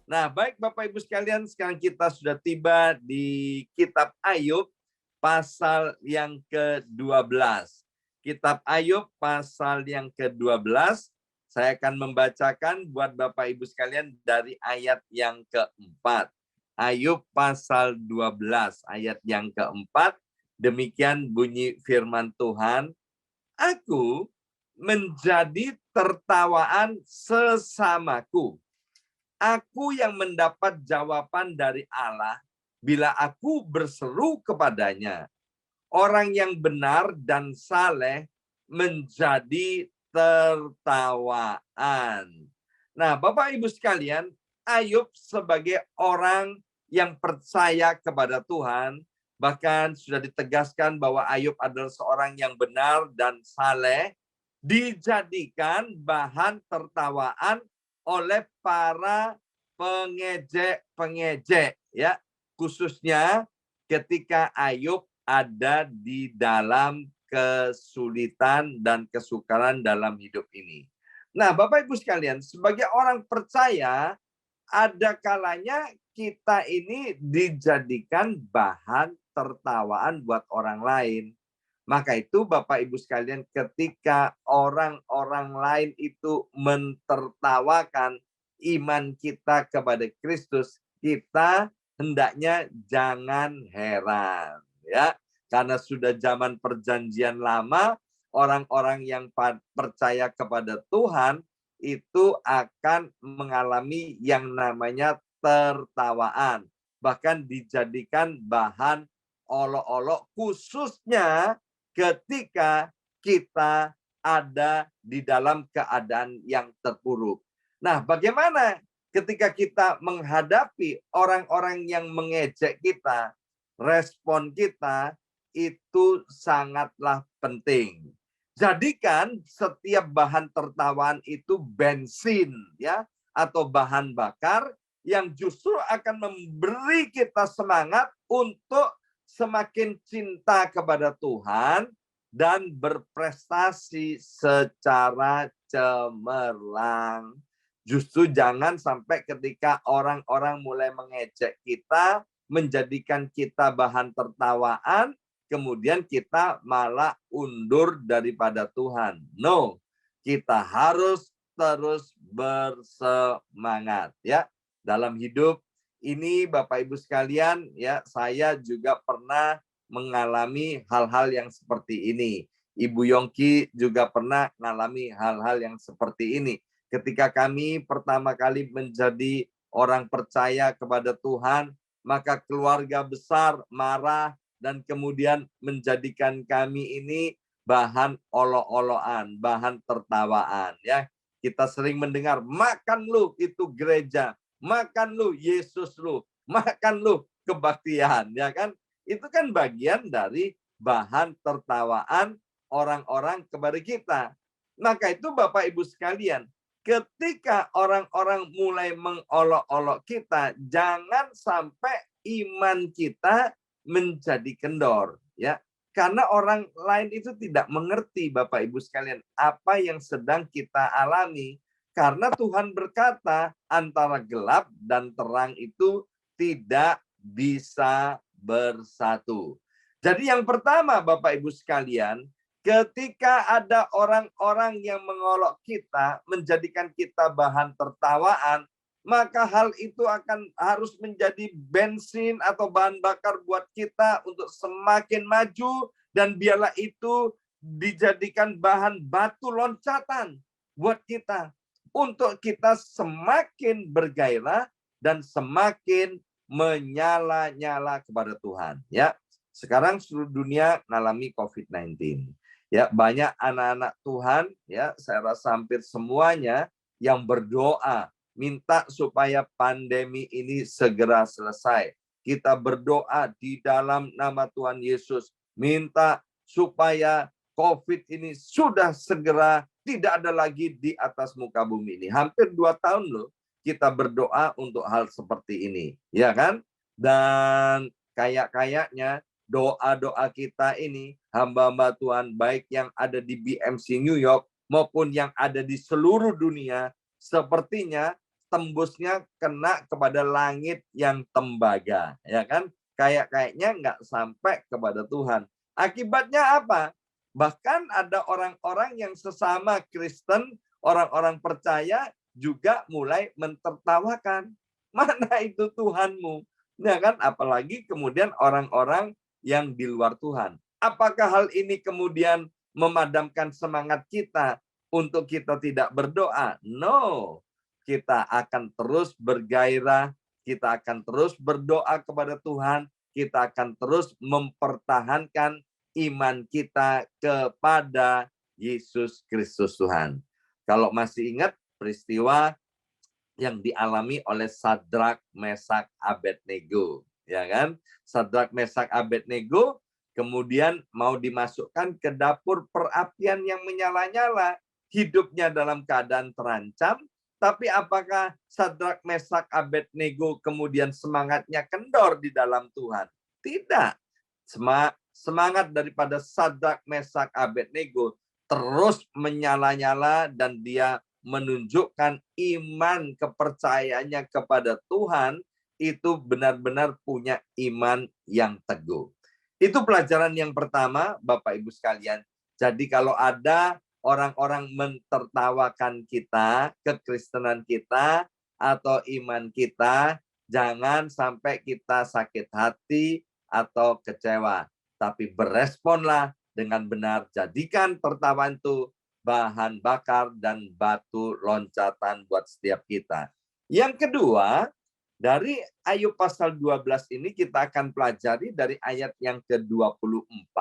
Nah, baik Bapak Ibu sekalian, sekarang kita sudah tiba di kitab Ayub pasal yang ke-12. Kitab Ayub pasal yang ke-12, saya akan membacakan buat Bapak Ibu sekalian dari ayat yang keempat. Ayub pasal 12, ayat yang keempat, demikian bunyi firman Tuhan, aku menjadi tertawaan sesamaku. Aku yang mendapat jawaban dari Allah bila aku berseru kepadanya. Orang yang benar dan saleh menjadi tertawaan. Nah, Bapak Ibu sekalian, Ayub sebagai orang yang percaya kepada Tuhan, bahkan sudah ditegaskan bahwa Ayub adalah seorang yang benar dan saleh, dijadikan bahan tertawaan oleh para pengejek-pengejek, ya, khususnya ketika Ayub ada di dalam kesulitan dan kesukaran dalam hidup ini. Nah, Bapak Ibu sekalian, sebagai orang percaya, ada kalanya kita ini dijadikan bahan tertawaan buat orang lain. Maka itu Bapak Ibu sekalian, ketika orang-orang lain itu mentertawakan iman kita kepada Kristus, kita hendaknya jangan heran, ya. Karena sudah zaman perjanjian lama, orang-orang yang percaya kepada Tuhan itu akan mengalami yang namanya tertawaan, bahkan dijadikan bahan olok-olok, khususnya ketika kita ada di dalam keadaan yang terpuruk. Nah, bagaimana ketika kita menghadapi orang-orang yang mengejek kita? Respon kita itu sangatlah penting. Jadikan setiap bahan tertawaan itu bensin, ya, atau bahan bakar yang justru akan memberi kita semangat untuk semakin cinta kepada Tuhan dan berprestasi secara cemerlang. Justru jangan sampai ketika orang-orang mulai mengejek kita, menjadikan kita bahan tertawaan, kemudian kita malah undur daripada Tuhan. No, kita harus terus bersemangat, ya. Dalam hidup ini Bapak Ibu sekalian, ya, saya juga pernah mengalami hal-hal yang seperti ini. Ibu Yongki juga pernah mengalami hal-hal yang seperti ini. Ketika kami pertama kali menjadi orang percaya kepada Tuhan, maka keluarga besar marah dan kemudian menjadikan kami ini bahan olok-olokan, bahan tertawaan, ya. Kita sering mendengar, makan lu itu gereja, makan lu Yesus lu, makan lu kebaktian, ya kan? Itu kan bagian dari bahan tertawaan orang-orang kepada kita. Maka itu Bapak Ibu sekalian, ketika orang-orang mulai mengolok-olok kita, jangan sampai iman kita menjadi kendor, ya. Karena orang lain itu tidak mengerti, Bapak Ibu sekalian, apa yang sedang kita alami. Karena Tuhan berkata, antara gelap dan terang itu tidak bisa bersatu. Jadi yang pertama Bapak Ibu sekalian, ketika ada orang-orang yang mengolok kita, menjadikan kita bahan tertawaan, maka hal itu akan harus menjadi bensin atau bahan bakar buat kita untuk semakin maju, dan biarlah itu dijadikan bahan batu loncatan buat kita untuk kita semakin bergairah dan semakin menyala-nyala kepada Tuhan, ya. Sekarang seluruh dunia mengalami COVID-19. Ya, banyak anak-anak Tuhan, ya, saya rasa hampir semuanya yang berdoa minta supaya pandemi ini segera selesai. Kita berdoa di dalam nama Tuhan Yesus, minta supaya COVID ini sudah segera tidak ada lagi di atas muka bumi ini. Hampir 2 tahun loh kita berdoa untuk hal seperti ini, ya kan? Dan kayaknya doa-doa kita ini, hamba-hamba Tuhan, baik yang ada di BMC New York maupun yang ada di seluruh dunia, sepertinya tembusnya kena kepada langit yang tembaga, ya kan? Kayaknya nggak sampai kepada Tuhan. Akibatnya apa? Bahkan ada orang-orang yang sesama Kristen, orang-orang percaya juga mulai mentertawakan. Mana itu Tuhanmu? Ya kan? Apalagi kemudian orang-orang yang di luar Tuhan. Apakah hal ini kemudian memadamkan semangat kita untuk kita tidak berdoa? No. Kita akan terus bergairah, kita akan terus berdoa kepada Tuhan, kita akan terus mempertahankan iman kita kepada Yesus Kristus Tuhan. Kalau masih ingat peristiwa yang dialami oleh Sadrak, Mesak, Abednego, ya kan? Sadrak, Mesak, Abednego kemudian mau dimasukkan ke dapur perapian yang menyala-nyala, hidupnya dalam keadaan terancam. Tapi apakah Sadrak, Mesak, Abednego kemudian semangatnya kendor di dalam Tuhan? Tidak. Semangat daripada Sadrak, Mesak, Abednego terus menyala-nyala dan dia menunjukkan iman kepercayaannya kepada Tuhan itu benar-benar punya iman yang teguh. Itu pelajaran yang pertama, Bapak Ibu sekalian. Jadi kalau ada orang-orang mentertawakan kita, kekristenan kita, atau iman kita, jangan sampai kita sakit hati atau kecewa. Tapi beresponlah dengan benar. Jadikan tertawa itu bahan bakar dan batu loncatan buat setiap kita. Yang kedua, dari Ayub pasal 12 ini kita akan pelajari dari ayat yang ke-24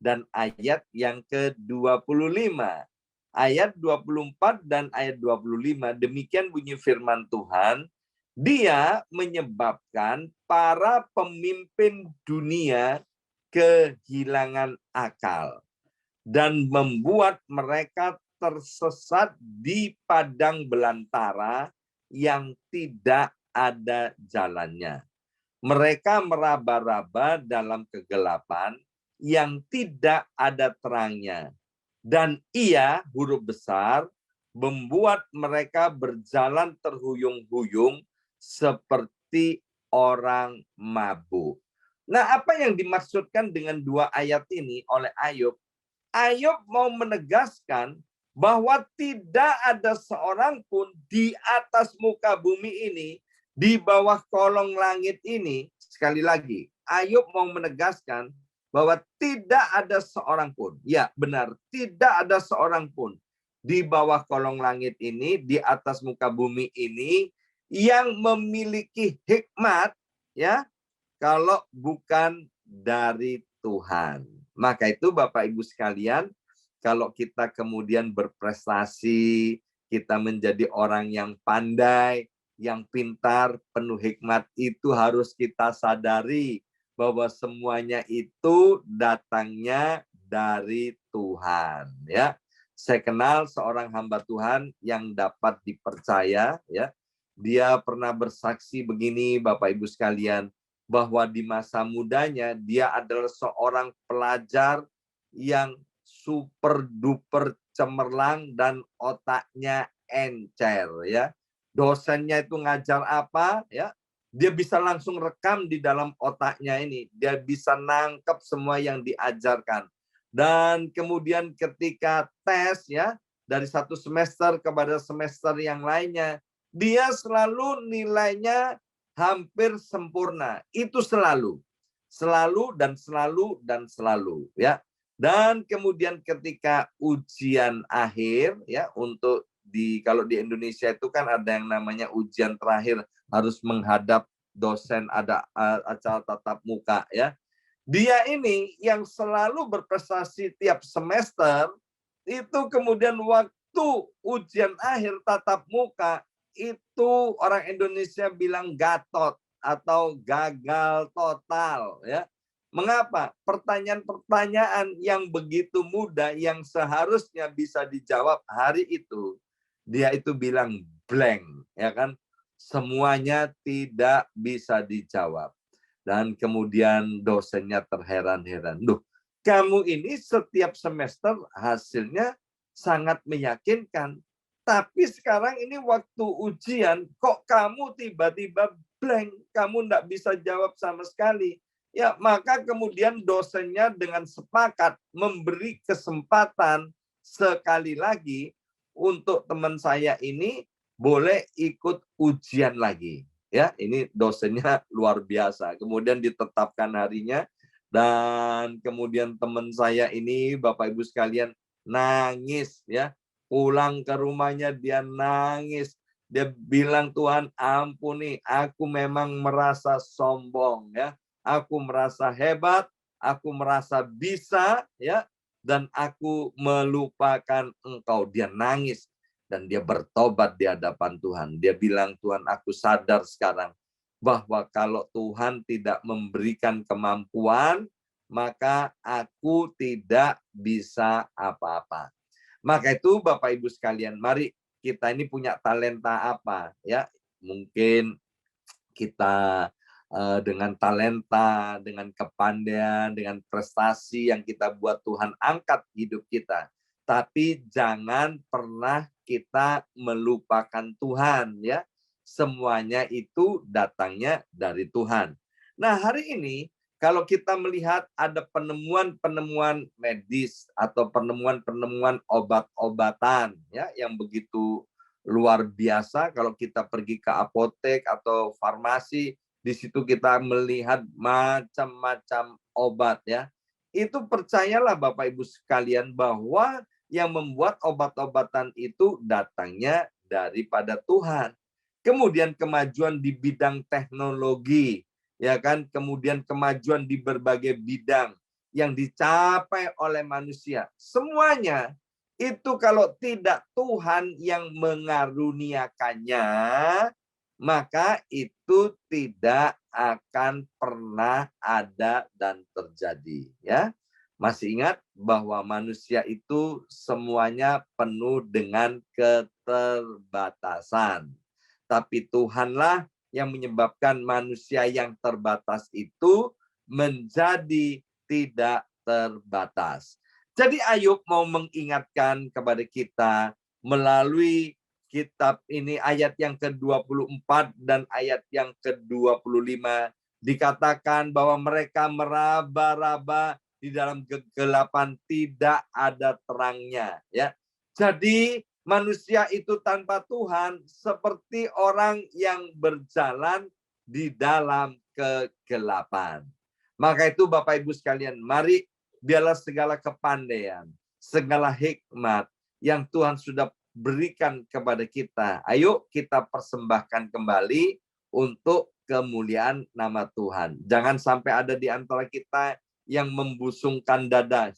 dan ayat yang ke-25. Ayat 24 dan ayat 25, demikian bunyi firman Tuhan, dia menyebabkan para pemimpin dunia kehilangan akal dan membuat mereka tersesat di padang belantara yang tidak ada jalannya. Mereka meraba-raba dalam kegelapan yang tidak ada terangnya. Dan ia, huruf besar, membuat mereka berjalan terhuyung-huyung seperti orang mabuk. Nah, apa yang dimaksudkan dengan dua ayat ini oleh Ayub? Ayub mau menegaskan bahwa tidak ada seorang pun di atas muka bumi ini, di bawah kolong langit ini, sekali lagi, Ayub mau menegaskan bahwa tidak ada seorang pun, ya benar, tidak ada seorang pun di bawah kolong langit ini, di atas muka bumi ini, yang memiliki hikmat, ya, kalau bukan dari Tuhan. Maka itu Bapak Ibu sekalian, kalau kita kemudian berprestasi, kita menjadi orang yang pandai, yang pintar, penuh hikmat, itu harus kita sadari bahwa semuanya itu datangnya dari Tuhan, ya. Saya kenal seorang hamba Tuhan yang dapat dipercaya, ya. Dia pernah bersaksi begini, Bapak Ibu sekalian, bahwa di masa mudanya dia adalah seorang pelajar yang super duper cemerlang dan otaknya encer, ya. Dosennya itu ngajar apa, ya, dia bisa langsung rekam di dalam otaknya ini. Dia bisa nangkep semua yang diajarkan. Dan kemudian ketika tes, ya, dari satu semester kepada semester yang lainnya, dia selalu nilainya hampir sempurna. Itu selalu. Selalu dan selalu dan selalu, ya. Dan kemudian ketika ujian akhir, ya, untuk kalau di Indonesia itu kan ada yang namanya ujian terakhir, harus menghadap dosen, ada acara tatap muka, ya. Dia ini yang selalu berprestasi tiap semester, itu kemudian waktu ujian akhir tatap muka, itu orang Indonesia bilang gatot atau gagal total, ya. Mengapa? Pertanyaan-pertanyaan yang begitu mudah yang seharusnya bisa dijawab hari itu, dia itu bilang blank, ya kan? Semuanya tidak bisa dijawab. Dan kemudian dosennya terheran-heran. Duh, kamu ini setiap semester hasilnya sangat meyakinkan. Tapi sekarang ini waktu ujian, kok kamu tiba-tiba blank, kamu enggak bisa jawab sama sekali. Ya, maka kemudian dosennya dengan sepakat memberi kesempatan sekali lagi untuk teman saya ini boleh ikut ujian lagi. Ya, ini dosennya luar biasa. Kemudian ditetapkan harinya dan kemudian teman saya ini Bapak Ibu sekalian nangis ya. Pulang ke rumahnya dia nangis. Dia bilang, Tuhan ampuni, aku memang merasa sombong ya. Aku merasa hebat, aku merasa bisa ya, dan aku melupakan Engkau. Dia nangis dan dia bertobat di hadapan Tuhan. Dia bilang, Tuhan aku sadar sekarang bahwa kalau Tuhan tidak memberikan kemampuan, maka aku tidak bisa apa-apa. Maka itu Bapak Ibu sekalian, mari kita ini punya talenta apa ya? Mungkin kita dengan talenta, dengan kepandaian, dengan prestasi yang kita buat Tuhan angkat hidup kita. Tapi jangan pernah kita melupakan Tuhan ya. Semuanya itu datangnya dari Tuhan. Nah, hari ini kalau kita melihat ada penemuan-penemuan medis atau penemuan-penemuan obat-obatan ya yang begitu luar biasa, kalau kita pergi ke apotek atau farmasi, di situ kita melihat macam-macam obat ya. Itu percayalah Bapak Ibu sekalian bahwa yang membuat obat-obatan itu datangnya daripada Tuhan. Kemudian kemajuan di bidang teknologi, ya kan, kemudian kemajuan di berbagai bidang yang dicapai oleh manusia, semuanya itu kalau tidak Tuhan yang mengaruniakannya, maka itu tidak akan pernah ada dan terjadi ya. Masih ingat bahwa manusia itu semuanya penuh dengan keterbatasan, tapi Tuhanlah yang menyebabkan manusia yang terbatas itu menjadi tidak terbatas. Jadi Ayub mau mengingatkan kepada kita melalui kitab ini ayat yang ke-24 dan ayat yang ke-25 dikatakan bahwa mereka meraba-raba di dalam kegelapan, tidak ada terangnya ya. Jadi manusia itu tanpa Tuhan seperti orang yang berjalan di dalam kegelapan. Maka itu Bapak Ibu sekalian, mari biarlah segala kepandaian, segala hikmat yang Tuhan sudah berikan kepada kita, ayo kita persembahkan kembali untuk kemuliaan nama Tuhan. Jangan sampai ada di antara kita yang membusungkan dada,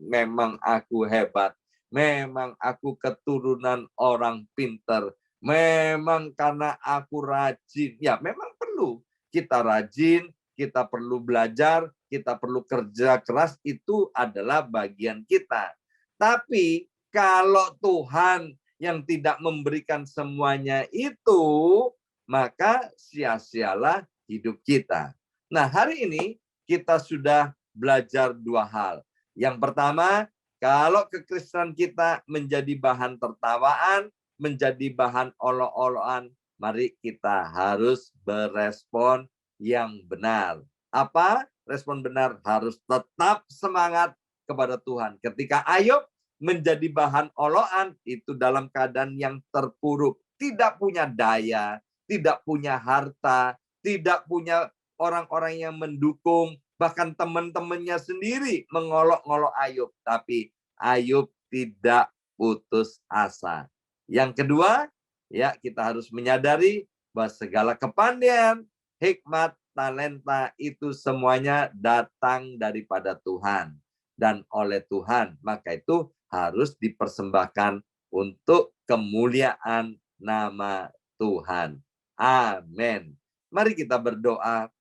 memang aku hebat, memang aku keturunan orang pinter, memang karena aku rajin. Ya, memang perlu kita rajin, kita perlu belajar, kita perlu kerja keras, itu adalah bagian kita. Tapi kalau Tuhan yang tidak memberikan semuanya itu, maka sia-sialah hidup kita. Nah, hari ini kita sudah belajar dua hal. Yang pertama, kalau kekristenan kita menjadi bahan tertawaan, menjadi bahan olok-olokan, mari kita harus berespon yang benar. Apa? Respon benar harus tetap semangat kepada Tuhan. Ketika Ayub menjadi bahan olokan, itu dalam keadaan yang terpuruk, tidak punya daya, tidak punya harta, tidak punya orang-orang yang mendukung, bahkan teman-temannya sendiri mengolok-olok Ayub, tapi Ayub tidak putus asa. Yang kedua, ya kita harus menyadari bahwa segala kepandaian, hikmat, talenta itu semuanya datang daripada Tuhan dan oleh Tuhan. Maka itu harus dipersembahkan untuk kemuliaan nama Tuhan. Amin. Mari kita berdoa.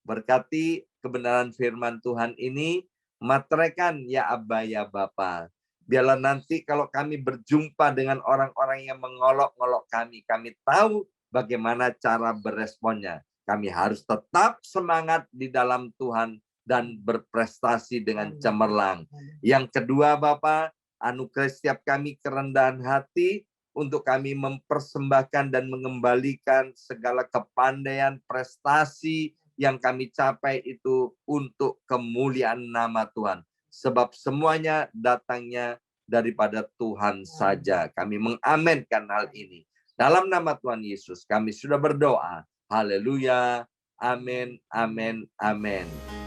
Berkati kebenaran firman Tuhan ini, materaikan ya Abba ya Bapa. Biarlah nanti kalau kami berjumpa dengan orang-orang yang mengolok-olok kami tahu bagaimana cara beresponnya. Kami harus tetap semangat di dalam Tuhan dan berprestasi dengan cemerlang. Yang kedua Bapa, anugerah setiap kami kerendahan hati, untuk kami mempersembahkan dan mengembalikan segala kepandaian, prestasi yang kami capai itu untuk kemuliaan nama Tuhan. Sebab semuanya datangnya daripada Tuhan saja. Kami mengamenkan hal ini. Dalam nama Tuhan Yesus kami sudah berdoa. Haleluya. Amin, amin, amin.